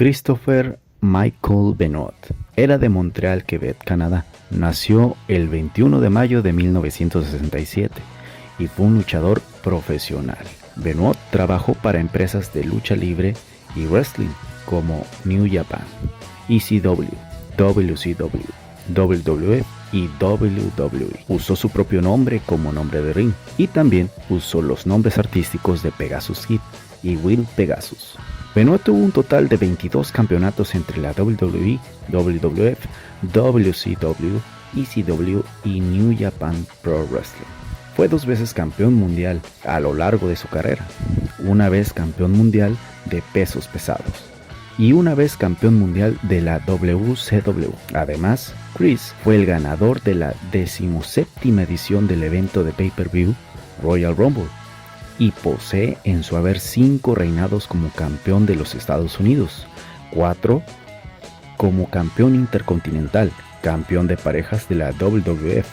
Christopher Michael Benoit era de Montreal, Quebec, Canadá. Nació el 21 de mayo de 1967 y fue un luchador profesional. Benoit trabajó para empresas de lucha libre y wrestling como New Japan, ECW, WCW, WWF y WWE. Usó su propio nombre como nombre de ring y también usó los nombres artísticos de Pegasus Kid y Will Pegasus. Benoit tuvo un total de 22 campeonatos entre la WWE, WWF, WCW, ECW y New Japan Pro Wrestling. Fue 2 veces campeón mundial a lo largo de su carrera, una vez campeón mundial de pesos pesados y una vez campeón mundial de la WCW. Además, Chris fue el ganador de la 17ª edición del evento de pay-per-view Royal Rumble y posee en su haber 5 reinados como campeón de los Estados Unidos, 4 como campeón intercontinental, campeón de parejas de la WWF,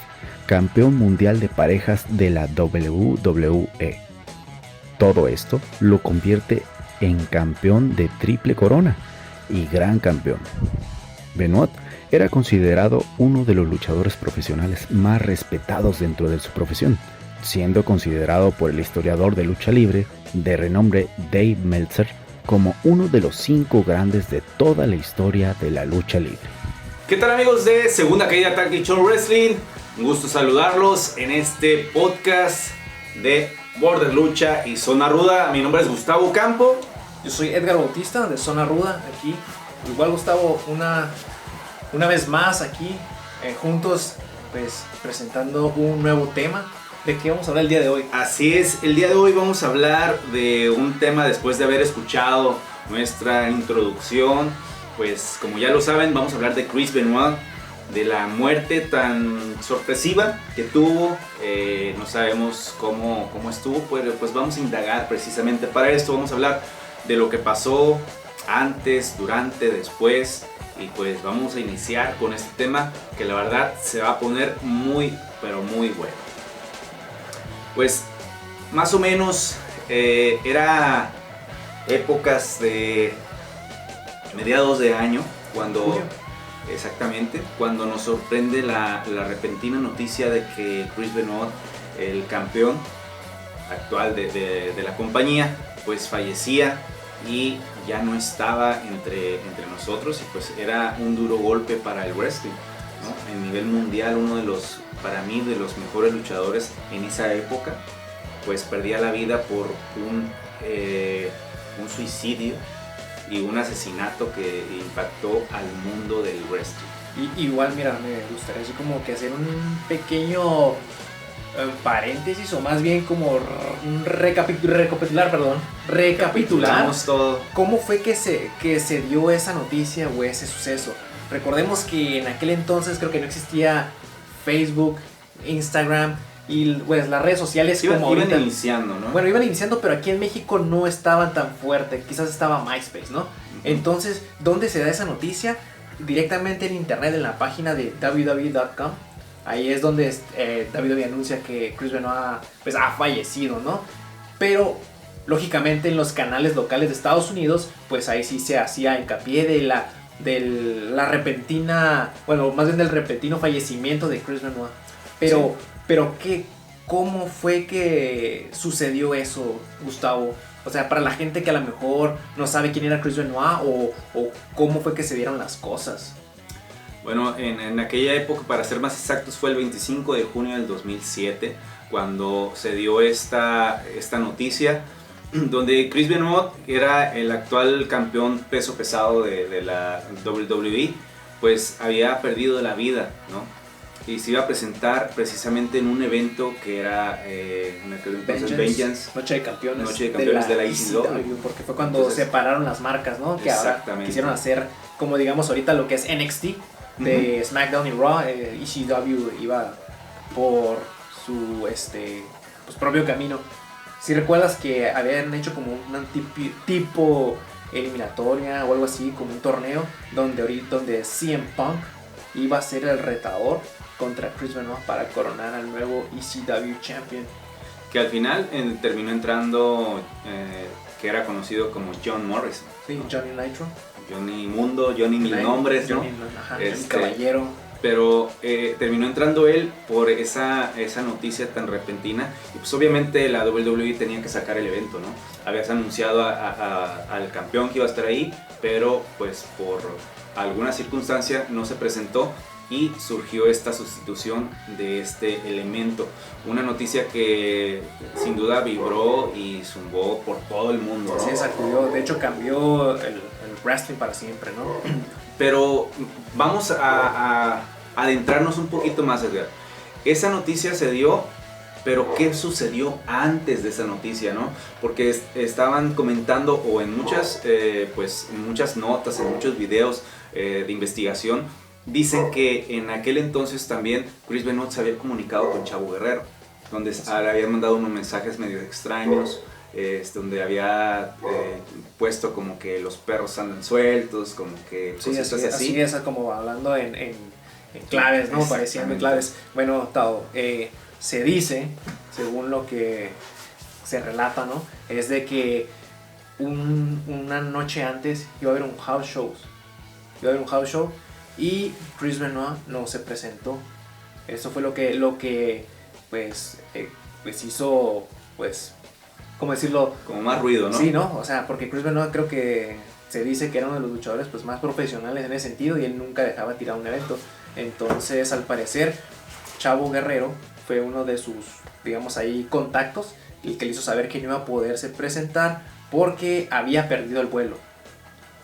campeón mundial de parejas de la WWE. Todo esto lo convierte en campeón de triple corona y gran campeón. Benoit era considerado uno de los luchadores profesionales más respetados dentro de su profesión, siendo considerado por el historiador de lucha libre de renombre Dave Meltzer como uno de los 5 grandes de toda la historia de la lucha libre. ¿Qué tal, amigos de Segunda Caída Tag Team Show Wrestling? Un gusto saludarlos en este podcast de Border Lucha y Zona Ruda. Mi nombre es Gustavo Campo. Yo soy Edgar Bautista de Zona Ruda, aquí. Igual, Gustavo, una vez más aquí, juntos, pues presentando un nuevo tema. ¿De qué vamos a hablar el día de hoy? Así es, el día de hoy vamos a hablar de un tema después de haber escuchado nuestra introducción. Pues como ya lo saben, vamos a hablar de Chris Benoit, de la muerte tan sorpresiva que tuvo. No sabemos cómo estuvo, pues vamos a indagar precisamente para esto. Vamos a hablar de lo que pasó antes, durante, después. Y pues vamos a iniciar con este tema que la verdad se va a poner muy, pero muy bueno. Pues más o menos era épocas de mediados de año cuando, exactamente, cuando nos sorprende la repentina noticia de que Chris Benoit, el campeón actual de la compañía, pues fallecía y ya no estaba entre nosotros, y pues era un duro golpe para el wrestling, ¿no? En nivel mundial, uno de los, para mí, de los mejores luchadores en esa época, pues perdía la vida por un suicidio y un asesinato que impactó al mundo del wrestling. Igual, mira, me gustaría así como que hacer un pequeño paréntesis, o más bien como recapitular todo. ¿Cómo fue que se dio esa noticia o ese suceso? Recordemos que en aquel entonces creo que no existía Facebook, Instagram y pues las redes sociales iban ahorita. Iniciando, ¿no? Bueno, iban iniciando, pero aquí en México no estaban tan fuertes. Quizás estaba MySpace, ¿no? Entonces, ¿dónde se da esa noticia? Directamente en internet, en la página de www.com. Ahí es donde WWE anuncia que Chris Benoit pues, ha fallecido, ¿no? Pero lógicamente en los canales locales de Estados Unidos, pues ahí sí se hacía hincapié de la repentina, bueno, más bien del repentino fallecimiento de Chris Benoit. Pero ¿cómo fue que sucedió eso, Gustavo? O sea, para la gente que a lo mejor no sabe quién era Chris Benoit, o cómo fue que se dieron las cosas. Bueno, en aquella época, para ser más exactos, fue el 25 de junio del 2007 cuando se dio esta noticia, donde Chris Benoit, era el actual campeón peso pesado de la WWE, pues había perdido la vida, ¿no? Y se iba a presentar precisamente en un evento que era en aquel entonces Vengeance, Noche de Campeones de la ECW, porque fue cuando separaron las marcas, ¿no? Que ahora quisieron hacer, como digamos ahorita, lo que es NXT de SmackDown y Raw. ECW iba por su pues, propio camino. Si recuerdas que habían hecho como un tipo eliminatoria o algo así, como un torneo donde CM Punk iba a ser el retador contra Chris Benoit para coronar al nuevo ECW Champion. Que al final terminó entrando, que era conocido como John Morrison. Sí, Johnny Nitro. Johnny Mundo, Johnny Mil Nombres, ¿no? Johnny, ajá, Johnny Caballero. Pero terminó entrando él por esa noticia tan repentina y pues obviamente la WWE tenía que sacar el evento, ¿no? Habías anunciado al campeón que iba a estar ahí, pero pues por alguna circunstancia no se presentó y surgió esta sustitución de este elemento. Una noticia que sin duda vibró y zumbó por todo el mundo, ¿no? Sí, sacudió, de hecho cambió el wrestling para siempre, ¿no? Pero vamos a adentrarnos un poquito más, Edgar. Esa noticia se dio, pero ¿qué sucedió antes de esa noticia, no? Porque estaban comentando, o en muchas, en muchas notas, en muchos videos de investigación, dicen que en aquel entonces también Chris Benoit se había comunicado con Chavo Guerrero, donde le habían mandado unos mensajes medio extraños. Donde había puesto como que los perros andan sueltos, como que cositas así. Así es, como hablando en claves, ¿no? Pareciendo claves. Bueno, Tao, se dice, según lo que se relata, ¿no? Es de que una noche antes iba a haber un house show. Y Chris Benoit no se presentó. Eso fue lo que pues hizo, pues, ¿cómo decirlo? Como más ruido, ¿no? Sí, ¿no? O sea, porque Chris Benoit creo que se dice que era uno de los luchadores pues más profesionales en ese sentido y él nunca dejaba tirar un evento. Entonces, al parecer, Chavo Guerrero fue uno de sus, digamos ahí, contactos, el que le hizo saber que no iba a poderse presentar porque había perdido el vuelo.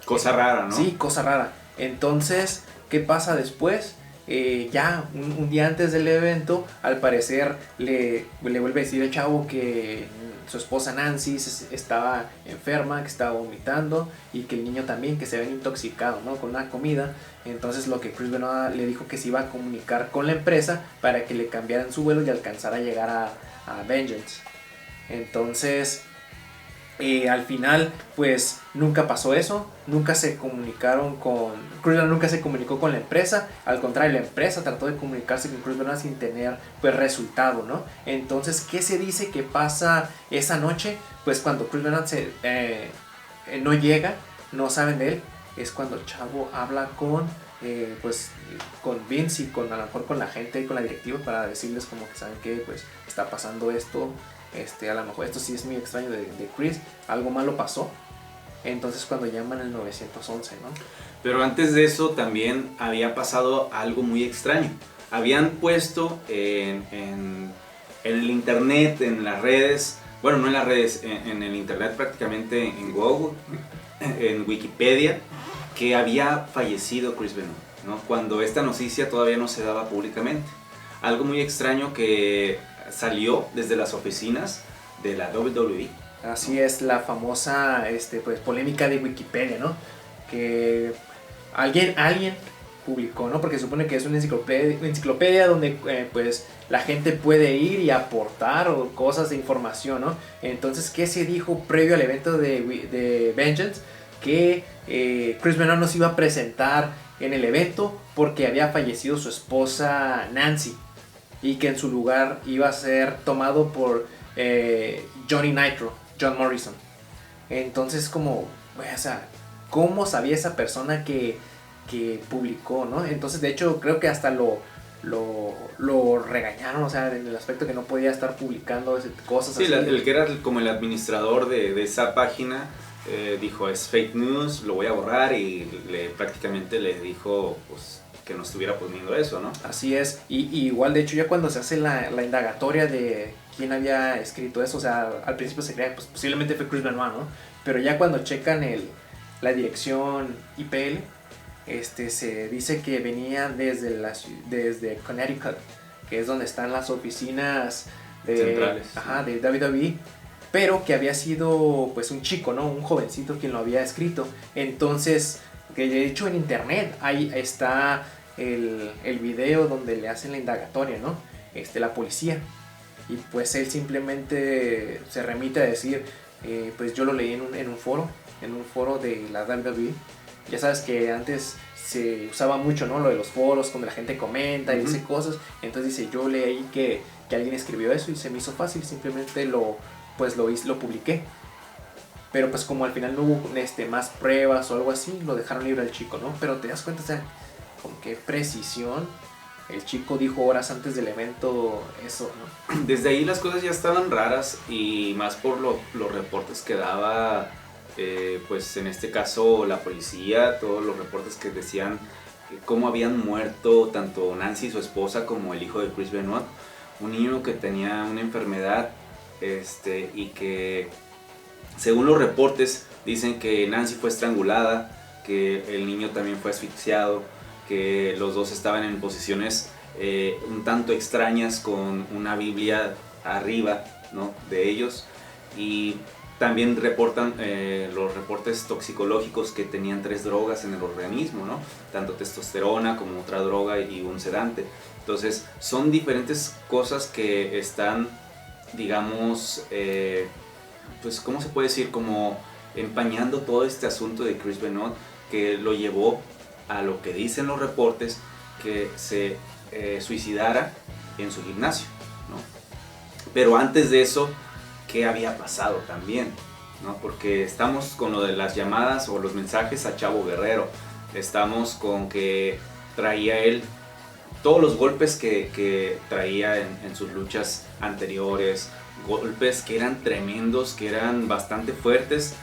Cosa rara, ¿no? Sí, cosa rara. Entonces, ¿qué pasa después? Ya un día antes del evento, al parecer le vuelve a decir al Chavo que su esposa Nancy estaba enferma, que estaba vomitando y que el niño también, que se había intoxicado, ¿no? Con la comida. Entonces lo que Chris Benoit le dijo que se iba a comunicar con la empresa para que le cambiaran su vuelo y alcanzara a llegar a Vengeance. Entonces al final pues nunca pasó eso, nunca se comunicaron con Chris Benoit, nunca se comunicó con la empresa. Al contrario, la empresa trató de comunicarse con Chris Benoit sin tener pues resultado, ¿no? Entonces, ¿qué se dice que pasa esa noche? Pues cuando Chris Benoit no llega, no saben de él, es cuando el Chavo habla con Vince y a lo mejor con la gente y con la directiva para decirles como que saben que pues está pasando esto. A lo mejor esto sí es muy extraño de Chris, algo malo pasó. Entonces cuando llaman el 911, ¿no? Pero antes de eso también había pasado algo muy extraño. Habían puesto en el internet, en las redes, bueno, no en las redes, en el internet prácticamente en Google, en Wikipedia, que había fallecido Chris Benoit, ¿no? Cuando esta noticia todavía no se daba públicamente. Algo muy extraño que salió desde las oficinas de la WWE. Así es, la famosa pues, polémica de Wikipedia, ¿no? Que alguien publicó, ¿no? Porque se supone que es una enciclopedia donde pues la gente puede ir y aportar o cosas de información, ¿no? Entonces, ¿qué se dijo previo al evento de Vengeance? Que Chris Benoit no se iba a presentar en el evento porque había fallecido su esposa Nancy y que en su lugar iba a ser tomado por Johnny Nitro, John Morrison. Entonces como, o sea, ¿cómo sabía esa persona que publicó, ¿no? Entonces de hecho creo que hasta lo regañaron, o sea, en el aspecto que no podía estar publicando cosas sí, así. El que era como el administrador de esa página dijo, es fake news, lo voy a borrar, y prácticamente le dijo pues que no estuviera poniendo eso, ¿no? Así es, y igual de hecho ya cuando se hace la indagatoria de quién había escrito eso, o sea, al principio se creía pues posiblemente fue Chris Benoit, ¿no? Pero ya cuando checan la dirección IPL, se dice que venía desde Connecticut, que es donde están las oficinas centrales, de WWE, pero que había sido pues un chico, ¿no? Un jovencito quien lo había escrito. Entonces, que de hecho en internet ahí está el video donde le hacen la indagatoria, ¿no? La policía. Y pues él simplemente se remite a decir, pues yo lo leí en un foro de la WWE. Ya sabes que antes se usaba mucho, ¿no? Lo de los foros, donde la gente comenta y dice cosas. Entonces dice, yo leí que alguien escribió eso y se me hizo fácil, simplemente lo publiqué. pero pues como al final no hubo más pruebas o algo así, lo dejaron libre al chico, ¿no? Pero te das cuenta, o sea, con qué precisión el chico dijo horas antes del evento eso, ¿no? Desde ahí las cosas ya estaban raras y más por los reportes que daba, pues en este caso la policía, todos los reportes que decían cómo habían muerto tanto Nancy, su esposa, como el hijo de Chris Benoit, un niño que tenía una enfermedad y que según los reportes dicen que Nancy fue estrangulada, que el niño también fue asfixiado, que los dos estaban en posiciones un tanto extrañas con una Biblia arriba, ¿no?, de ellos, y también reportan los reportes toxicológicos que tenían 3 drogas en el organismo, ¿no?, tanto testosterona como otra droga y un sedante. Entonces son diferentes cosas que están, digamos, pues ¿cómo se puede decir? Como empañando todo este asunto de Chris Benoit, que lo llevó a lo que dicen los reportes, que se suicidara en su gimnasio, ¿no? Pero antes de eso, ¿qué había pasado también, ¿no? Porque estamos con lo de las llamadas o los mensajes a Chavo Guerrero, estamos con que traía él todos los golpes que traía en sus luchas anteriores, golpes que eran tremendos, que eran bastante fuertes.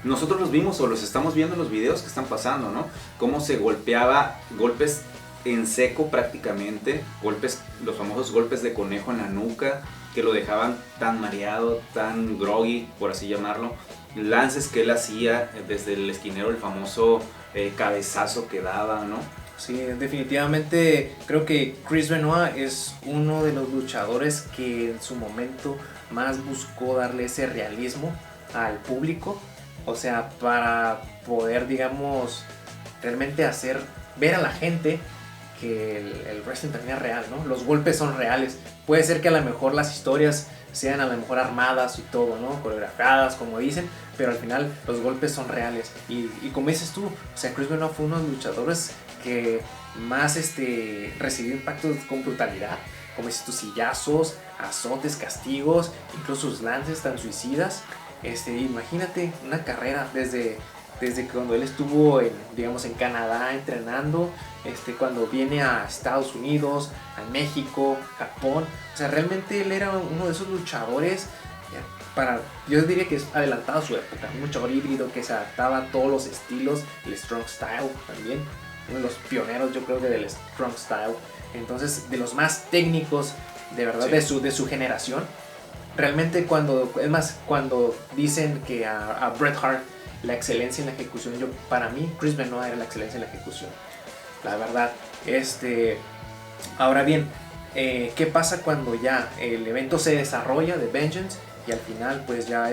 Nosotros los vimos o los estamos viendo en los videos que están pasando, ¿no? Cómo se golpeaba, golpes en seco prácticamente, golpes, los famosos golpes de conejo en la nuca, que lo dejaban tan mareado, tan groggy, por así llamarlo. Lances que él hacía desde el esquinero, el famoso cabezazo que daba, ¿no? Sí, definitivamente creo que Chris Benoit es uno de los luchadores que en su momento más buscó darle ese realismo al público, o sea, para poder, digamos, realmente hacer ver a la gente que el wrestling también es real, ¿no? Los golpes son reales. Puede ser que a lo mejor las historias sean a lo mejor armadas y todo, ¿no? Coreografiadas, como dicen, pero al final los golpes son reales. Y como dices tú, o sea, Chris Benoit fue uno de los luchadores que más recibió impactos con brutalidad, como dices tú, sillazos, azotes, castigos, incluso sus lances tan suicidas. Imagínate una carrera desde cuando él estuvo en Canadá entrenando, cuando viene a Estados Unidos, a México, Japón. O sea, realmente él era uno de esos luchadores, yo diría que es adelantado a su época, un luchador híbrido que se adaptaba a todos los estilos, el strong style también, uno de los pioneros yo creo que del strong style. Entonces, de los más técnicos de verdad, sí, de su generación. Realmente cuando dicen que a Bret Hart la excelencia en la ejecución, para mí Chris Benoit era la excelencia en la ejecución, la verdad. Ahora bien, ¿qué pasa cuando ya el evento se desarrolla de Vengeance y al final pues ya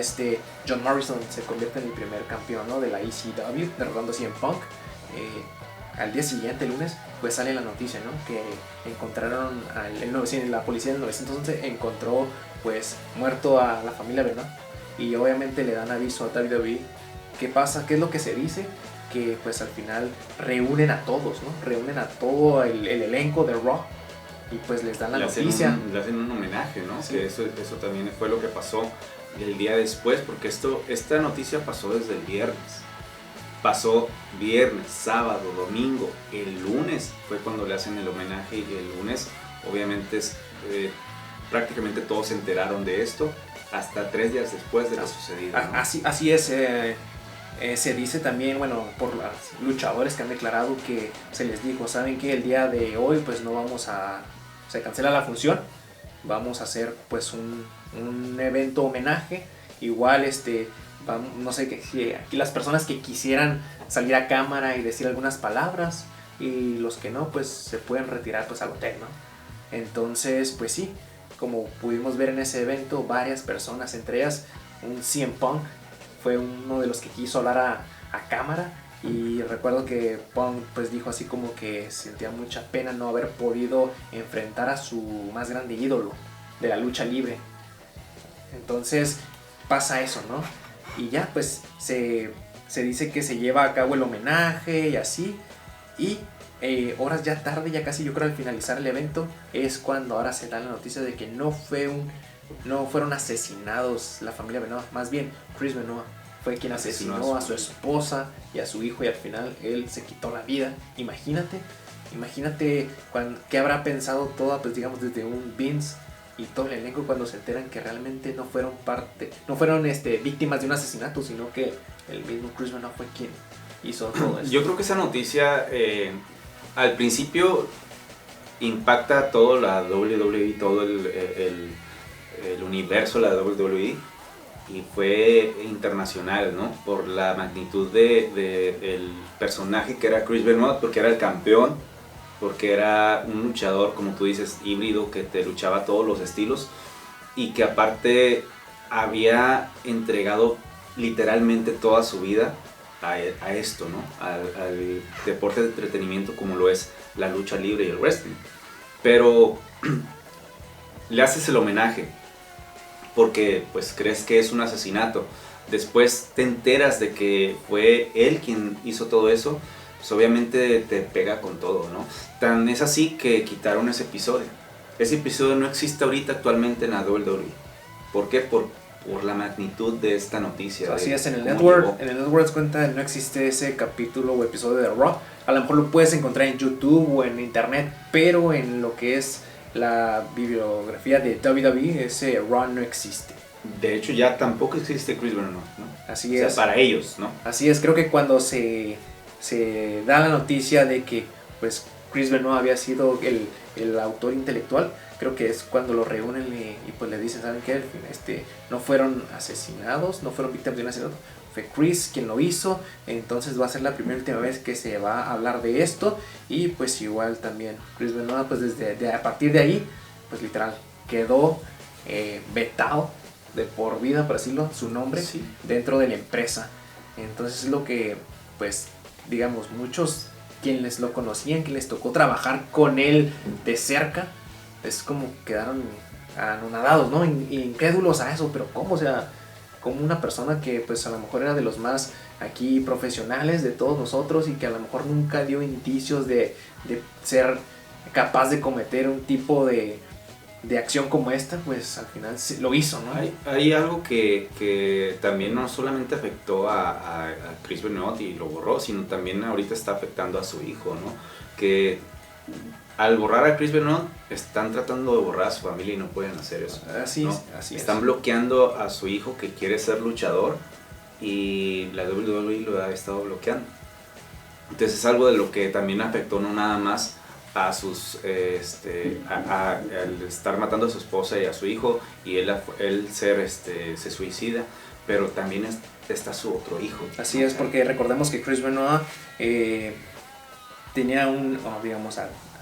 John Morrison se convierte en el primer campeón, ¿no?, de la ECW, derrotando a CM Punk? Al día siguiente, el lunes, pues sale la noticia, ¿no?, que encontraron la policía del 911 encontró pues muerto a la familia Benoit, y obviamente le dan aviso a WWE. ¿Qué pasa? ¿Qué es lo que se dice? Que pues al final reúnen a todos, ¿no? Reúnen a todo el elenco de Raw y pues les dan la noticia. Le hacen un homenaje, ¿no? Sí. Que eso también fue lo que pasó el día después, porque esta noticia pasó desde el viernes. Pasó viernes, sábado, domingo, el lunes fue cuando le hacen el homenaje, y el lunes obviamente prácticamente todos se enteraron de esto hasta 3 días después de lo sucedido, ¿no? Así es. Se dice también, bueno, por los luchadores que han declarado que se les dijo, ¿saben qué? El día de hoy pues no vamos se cancela la función, vamos a hacer pues un evento homenaje, igual no sé, si aquí las personas que quisieran salir a cámara y decir algunas palabras, y los que no pues se pueden retirar pues al hotel, ¿no? Entonces pues sí, como pudimos ver en ese evento, varias personas, entre ellas un CM Punk fue uno de los que quiso hablar a cámara, y recuerdo que Punk pues dijo así como que sentía mucha pena no haber podido enfrentar a su más grande ídolo de la lucha libre. Entonces pasa eso, ¿no? Y ya pues se dice que se lleva a cabo el homenaje y así, y horas ya tarde, ya casi yo creo al finalizar el evento, es cuando ahora se da la noticia de que no fueron asesinados la familia Benoit, más bien Chris Benoit fue quien asesinó a su esposa y a su hijo y al final él se quitó la vida. Imagínate qué habrá pensado toda, pues digamos desde un Vince y todo el elenco cuando se enteran que realmente no fueron víctimas de un asesinato, sino que el mismo Chris Benoit fue quien hizo todo eso. Yo creo que esa noticia al principio impacta todo la WWE, todo el universo de la WWE, y fue internacional, ¿no? Por la magnitud del personaje que era Chris Benoit, porque era el campeón, porque era un luchador, como tú dices, híbrido, que te luchaba todos los estilos y que aparte había entregado literalmente toda su vida a esto, ¿no? Al deporte de entretenimiento como lo es la lucha libre y el wrestling. Pero le haces el homenaje porque pues crees que es un asesinato. Después te enteras de que fue él quien hizo todo eso, pues obviamente te pega con todo, ¿no? Tan es así que quitaron ese episodio. Ese episodio no existe ahorita actualmente en la WWE. ¿Por qué? Por la magnitud de esta noticia. Así es, en el Network cuenta no existe ese capítulo o episodio de Raw. A lo mejor lo puedes encontrar en YouTube o en internet, pero en lo que es la bibliografía de WWE, ese Raw no existe. De hecho, ya tampoco existe Chris Benoit, ¿no? Así es. O sea, para ellos, ¿no? Así es, creo que cuando se da la noticia de que pues Chris Benoit había sido el autor intelectual, creo que es cuando lo reúnen y pues le dicen, ¿saben qué? No fueron asesinados, no fueron víctimas de un asesinato, fue Chris quien lo hizo, entonces va a ser la primera y última vez que se va a hablar de esto. Y pues igual también Chris Benoit, pues a partir de ahí, pues literal quedó vetado de por vida, por decirlo, su nombre, sí, dentro de la empresa. Entonces es lo que, pues digamos, muchos quienes lo conocían, que les tocó trabajar con él de cerca, es como quedaron anonadados, ¿no? Incrédulos a eso, pero ¿cómo? O sea, como una persona que pues a lo mejor era de los más aquí profesionales de todos nosotros y que a lo mejor nunca dio indicios de ser capaz de cometer un tipo de acción como esta, pues al final lo hizo, ¿no? Hay algo que también no solamente afectó a Chris Benoit y lo borró, sino también ahorita está afectando a su hijo, ¿no? Que al borrar a Chris Benoit están tratando de borrar a su familia y no pueden hacer eso. Así ¿no? es. Están bloqueando a su hijo que quiere ser luchador y la WWE lo ha estado bloqueando. Entonces es algo de lo que también afectó no nada más a sus al estar matando a su esposa y a su hijo y él se suicida, pero también está su otro hijo. Así es, porque recordemos que Chris Benoit tenía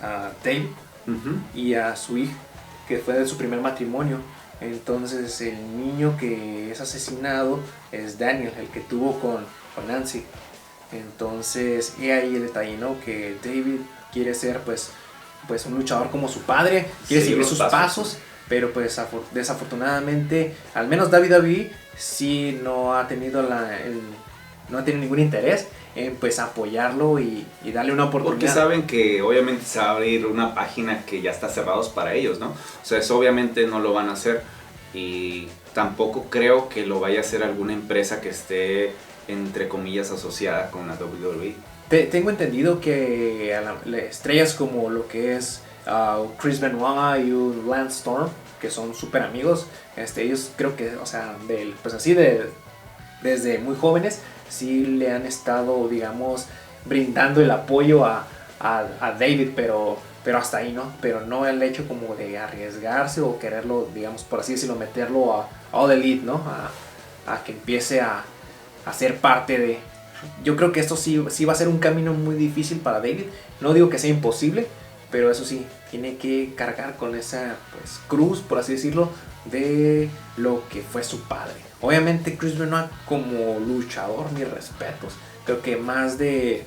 a Dave y a su hijo, que fue de su primer matrimonio. Entonces el niño que es asesinado es Daniel, el que tuvo con Nancy. Entonces, y ahí el detalle, ¿no? Que David quiere ser pues un luchador como su padre, quiere seguir sus pasos, pero pues desafortunadamente, al menos WWE sí no ha tenido ningún interés en pues apoyarlo y darle una oportunidad. Porque saben que obviamente se va a abrir una página que ya está cerrados para ellos, ¿no? O sea, eso obviamente no lo van a hacer y tampoco creo que lo vaya a hacer alguna empresa que esté entre comillas asociada con la WWE. Tengo entendido que estrellas como lo que es Chris Benoit y Lance Storm, que son súper amigos, ellos creo que, o sea, desde muy jóvenes, sí le han estado, digamos, brindando el apoyo a David, pero hasta ahí, ¿no? Pero no el hecho como de arriesgarse o quererlo, digamos, por así decirlo, meterlo a All Elite, ¿no? A que empiece a ser parte de... Yo creo que esto sí va a ser un camino muy difícil para David. No digo que sea imposible, pero eso sí, tiene que cargar con esa pues, cruz, por así decirlo, de lo que fue su padre. Obviamente Chris Benoit como luchador, mis respetos. Creo que más de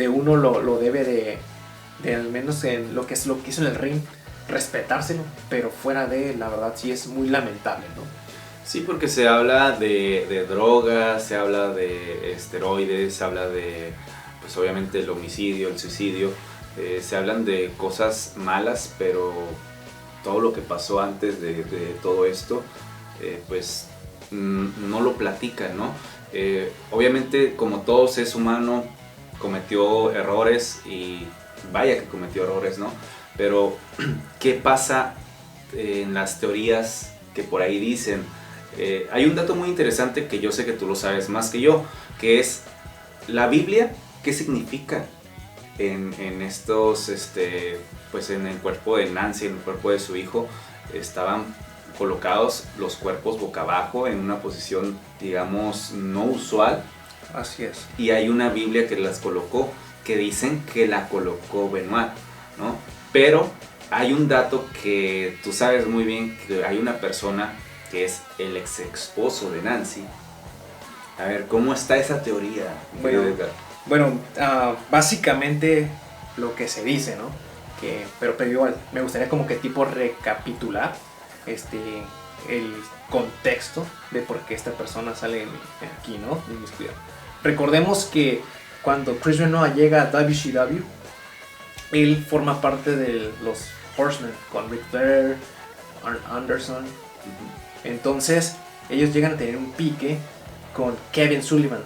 uno lo debe de al menos en lo que hizo en el ring, respetárselo. Pero fuera de, la verdad sí es muy lamentable, ¿no? Sí, porque se habla de drogas, se habla de esteroides, se habla de, pues obviamente el homicidio, el suicidio, se hablan de cosas malas, pero todo lo que pasó antes de todo esto, pues no lo platican, ¿no? Obviamente, como todo ser humano, cometió errores y vaya que cometió errores, ¿no? Pero, ¿qué pasa en las teorías que por ahí dicen? Hay un dato muy interesante que yo sé que tú lo sabes más que yo, que es la Biblia. ¿Qué significa en estos, pues en el cuerpo de Nancy, en el cuerpo de su hijo, estaban colocados los cuerpos boca abajo en una posición, digamos, no usual? Así es. Y hay una Biblia que las colocó, que dicen que la colocó Benoit, ¿no? Pero hay un dato que tú sabes muy bien, que hay una persona que es el ex esposo de Nancy. A ver, ¿cómo está esa teoría? Bueno, básicamente lo que se dice, ¿no? Pero igual, me gustaría como que tipo recapitular el contexto de por qué esta persona sale aquí, ¿no? Recordemos que cuando Chris Benoit llega a WCW, él forma parte de los Horsemen con Ric Flair, Arn Anderson. Entonces, ellos llegan a tener un pique con Kevin Sullivan.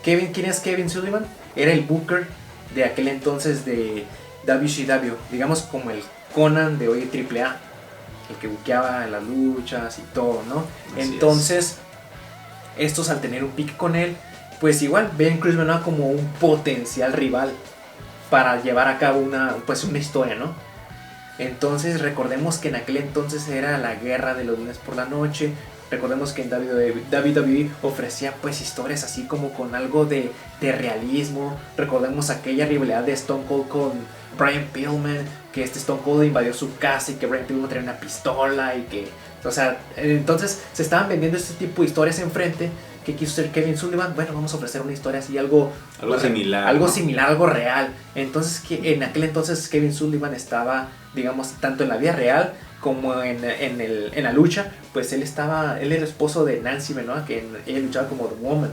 ¿Quién es Kevin Sullivan? Era el booker de aquel entonces de WCW, digamos como el Conan de hoy de AAA, el que buqueaba en las luchas y todo, ¿no? Así entonces, estos al tener un pique con él, pues igual ven Chris Benoit como un potencial rival para llevar a cabo una historia, ¿no? Entonces recordemos que en aquel entonces era la guerra de los lunes por la noche. Recordemos que en WWE ofrecía pues historias así como con algo de realismo. Recordemos aquella rivalidad de Stone Cold con Brian Pillman, que Stone Cold invadió su casa y que Brian Pillman traía una pistola y que... O sea, entonces se estaban vendiendo este tipo de historias enfrente. ¿Qué quiso ser Kevin Sullivan? Bueno, vamos a ofrecer una historia así, algo similar. Algo ¿no? similar, algo real. Entonces, en aquel entonces Kevin Sullivan estaba, digamos, tanto en la vida real como en la lucha, pues él era esposo de Nancy Benoit, que ella luchaba como The Woman.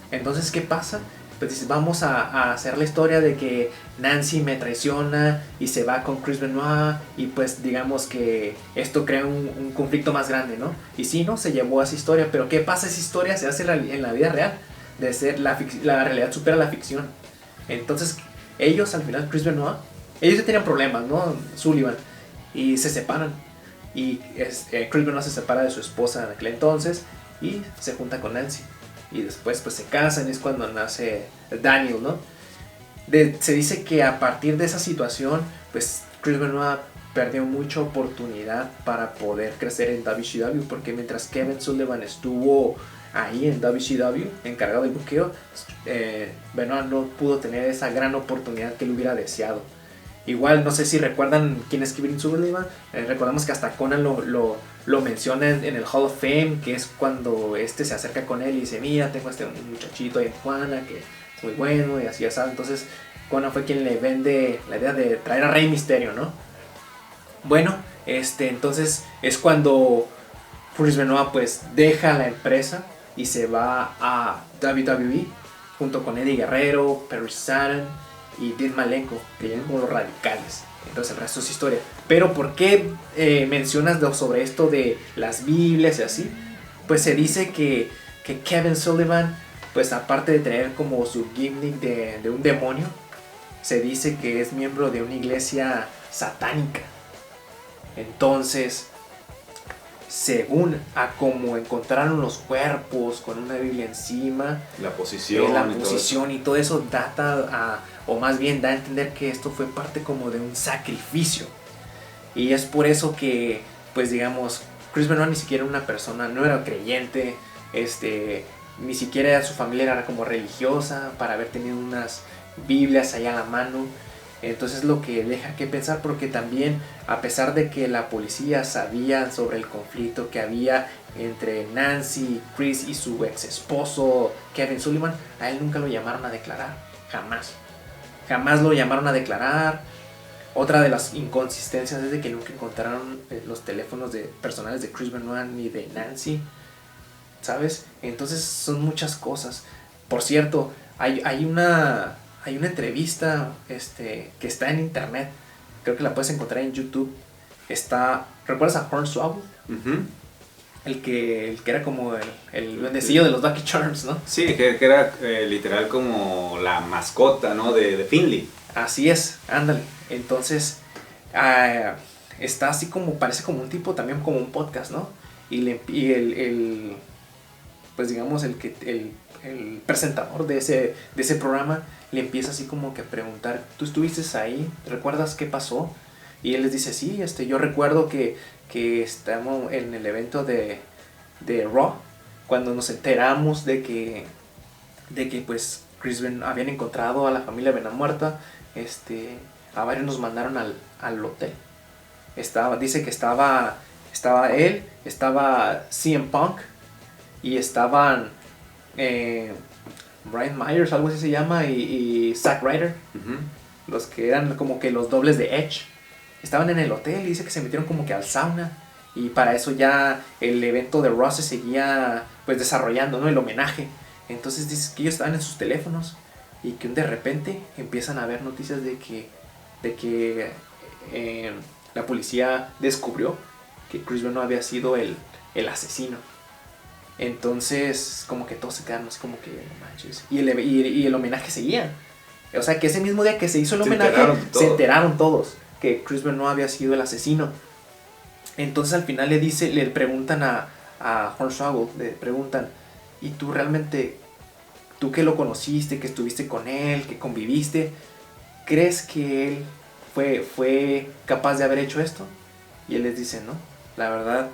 Entonces, ¿qué pasa? Pues dices, vamos a hacer la historia de que Nancy me traiciona y se va con Chris Benoit y pues digamos que esto crea un conflicto más grande, ¿no? Y sí, ¿no? Se llevó a esa historia, pero ¿qué pasa? Esa historia se hace en la vida real, de ser la realidad supera la ficción. Entonces, ellos al final, Chris Benoit, ellos ya tenían problemas, ¿no? Sullivan, y se separan. Y Chris Benoit se separa de su esposa en aquel entonces y se junta con Nancy. Y después pues se casan, es cuando nace Daniel, ¿no? Se dice que a partir de esa situación, pues Chris Benoit perdió mucha oportunidad para poder crecer en WCW, porque mientras Kevin Sullivan estuvo ahí en WCW, encargado del buqueo, Benoit no pudo tener esa gran oportunidad que él hubiera deseado. Igual, no sé si recuerdan quién es Kevin Sullivan. Recordamos que hasta Conan lo menciona en el Hall of Fame, que es cuando se acerca con él y dice, mira, tengo un muchachito ahí en Tijuana que es muy bueno y así ya sabe. Entonces Conan fue quien le vende la idea de traer a Rey Mysterio, ¿no? Bueno, entonces es cuando Chris Benoit pues deja la empresa y se va a WWE junto con Eddie Guerrero, Perry Saturn y Dean Malenko, que eran como los radicales. Entonces el resto es historia. Pero ¿por qué mencionas sobre esto de las Biblias y así? Pues se dice que Kevin Sullivan, pues aparte de tener como su gimmick de un demonio, se dice que es miembro de una iglesia satánica. Entonces, según a cómo encontraron los cuerpos con una Biblia encima, la posición y todo eso data o más bien da a entender que esto fue parte como de un sacrificio. Y es por eso que, pues digamos, Chris Benoit ni siquiera era una persona, no era creyente, ni siquiera su familia era como religiosa para haber tenido unas Biblias allá a la mano. Entonces lo que deja que pensar, porque también a pesar de que la policía sabía sobre el conflicto que había entre Nancy, Chris y su ex esposo Kevin Sullivan, a él nunca lo llamaron a declarar, jamás lo llamaron a declarar. Otra de las inconsistencias es de que nunca encontraron los teléfonos personales de Chris Benoit ni de Nancy, ¿sabes? Entonces son muchas cosas. Por cierto, hay una entrevista que está en internet, creo que la puedes encontrar en YouTube. ¿Recuerdas a Hornswoggle? Uh-huh. el que era como el duendecillo de los Lucky Charms, ¿no? Sí, que era literal como la mascota, ¿no? De Finley. Así es, ándale. Entonces, está así como, parece como un tipo, también como un podcast, ¿no? Y pues digamos, el presentador de ese programa le empieza así como que a preguntar, ¿tú estuviste ahí? ¿Recuerdas qué pasó? Y él les dice, sí, yo recuerdo que estamos en el evento de Raw, cuando nos enteramos de que pues Chris Benoit habían encontrado a la familia Benoit muerta, a varios nos mandaron al hotel. Dice que estaba él, estaba CM Punk y estaban Brian Myers, algo así se llama, y Zack Ryder, los que eran como que los dobles de Edge. Estaban en el hotel y dice que se metieron como que al sauna, y para eso ya el evento de Raw se seguía pues desarrollando, ¿no? El homenaje. Entonces dice que ellos estaban en sus teléfonos y que de repente empiezan a haber noticias de que la policía descubrió que Chris Benoit había sido el asesino. Entonces como que todos se quedaron así como que no manches. Y el homenaje seguía. O sea que ese mismo día que se hizo el homenaje se enteraron todos que Chris Benoit había sido el asesino. Entonces al final le preguntan a Hornswoggle, le preguntan, ¿y tú realmente, tú que lo conociste, que estuviste con él, que conviviste, crees que él fue capaz de haber hecho esto? Y él les dice, no, la verdad,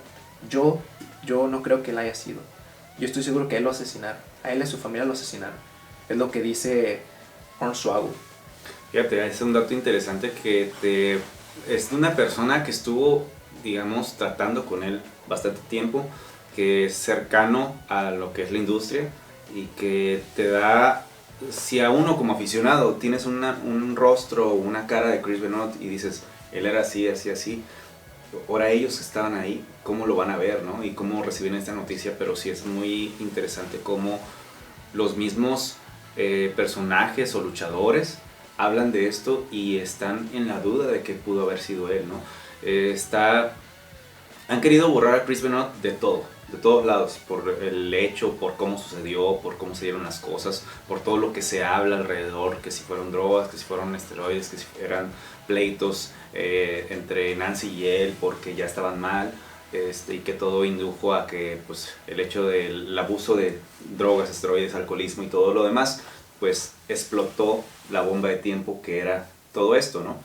yo no creo que él haya sido. Yo estoy seguro que a él lo asesinaron, a él y a su familia lo asesinaron. Es lo que dice Hornswoggle. Fíjate, es un dato interesante que es una persona que estuvo, digamos, tratando con él bastante tiempo, que es cercano a lo que es la industria y que te da, si a uno como aficionado tienes un rostro o una cara de Chris Benoit y dices, él era así, así, así, ahora ellos estaban ahí, ¿cómo lo van a ver, no? Y cómo reciben esta noticia, pero sí es muy interesante cómo los mismos personajes o luchadores hablan de esto y están en la duda de que pudo haber sido él, ¿no? Han querido borrar a Chris Benoit de todos lados, por el hecho, por cómo sucedió, por cómo se dieron las cosas, por todo lo que se habla alrededor, que si fueron drogas, que si fueron esteroides, que si eran pleitos entre Nancy y él porque ya estaban mal, y que todo indujo a que pues, el hecho del abuso de drogas, esteroides, alcoholismo y todo lo demás, pues explotó la bomba de tiempo que era todo esto, ¿no?